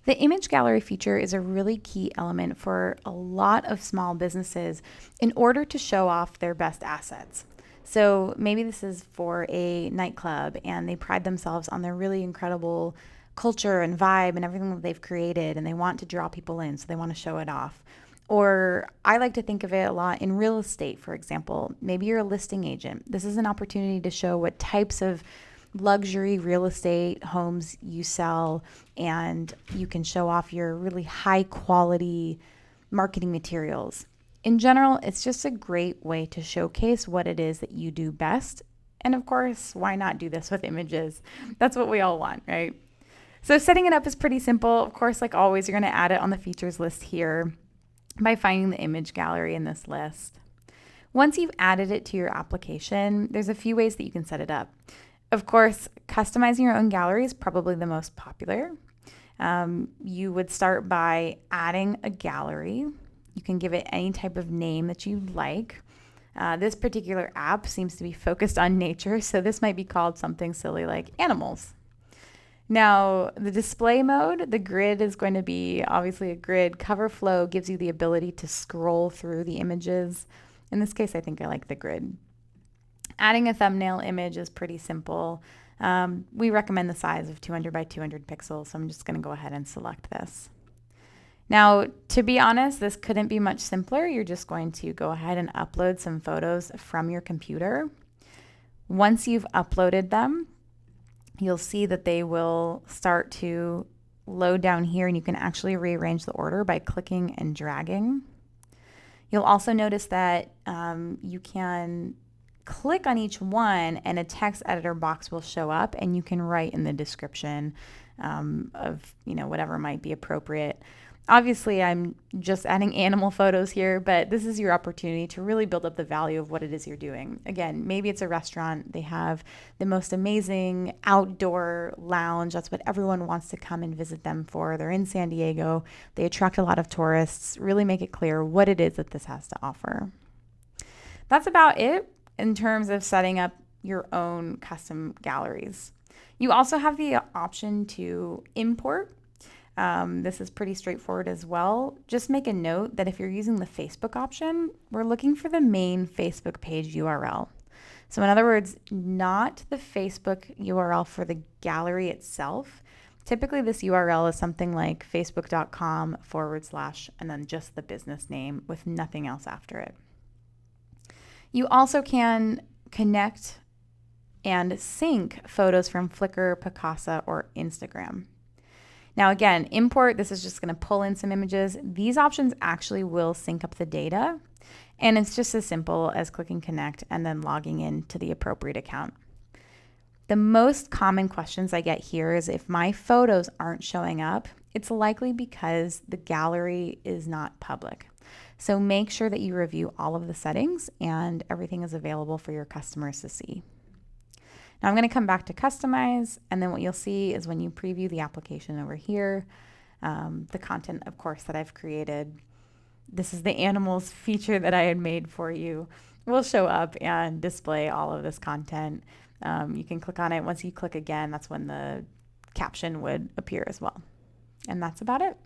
The image gallery feature is a really key element for a lot of small businesses in order to show off their best assets. So maybe this is for a nightclub and they pride themselves on their really incredible culture and vibe and everything that they've created, and they want to draw people in, so they want to show it off. Or I like to think of it a lot in real estate, for example. Maybe you're a listing agent. This is an opportunity to show what types of luxury real estate homes you sell, and you can show off your really high quality marketing materials. In general, it's just a great way to showcase what it is that you do best. And of course, why not do this with images? That's what we all want, right? So setting it up is pretty simple. Of course, like always, you're going to add it on the features list here by finding the image gallery in this list. Once you've added it to your application, there's a few ways that you can set it up. Of course, customizing your own gallery is probably the most popular. You would start by adding a gallery. You can give it any type of name that you like. This particular app seems to be focused on nature, so this might be called something silly like animals. Now, the display mode, the grid is going to be obviously a grid. Cover flow gives you the ability to scroll through the images. In this case, I think I like the grid. Adding a thumbnail image is pretty simple. We recommend the size of 200 by 200 pixels, so I'm just going to go ahead and select this. Now, to be honest, this couldn't be much simpler. You're just going to go ahead and upload some photos from your computer. Once you've uploaded them, you'll see that they will start to load down here, and you can actually rearrange the order by clicking and dragging. You'll also notice that you can click on each one and a text editor box will show up, and you can write in the description of whatever might be appropriate. Obviously, I'm just adding animal photos here, but this is your opportunity to really build up the value of what it is you're doing. Again, maybe it's a restaurant. They have the most amazing outdoor lounge. That's what everyone wants to come and visit them for. They're in San Diego. They attract a lot of tourists. Really make it clear what it is that this has to offer. That's about it in terms of setting up your own custom galleries. You also have the option to import. This is pretty straightforward as well. Just make a note that if you're using the Facebook option, we're looking for the main Facebook page URL. So in other words, not the Facebook URL for the gallery itself. Typically this URL is something like facebook.com/ and then just the business name with nothing else after it. You also can connect and sync photos from Flickr, Picasa, or Instagram. Now again, import, this is just going to pull in some images. These options actually will sync up the data, and it's just as simple as clicking connect and then logging in to the appropriate account. The most common questions I get here is if my photos aren't showing up, it's likely because the gallery is not public. So make sure that you review all of the settings and everything is available for your customers to see. Now I'm going to come back to customize, and then what you'll see is when you preview the application over here, the content, of course, that I've created, this is the animals feature that I had made for you, will show up and display all of this content. You can click on it. Once you click again, that's when the caption would appear as well. And that's about it.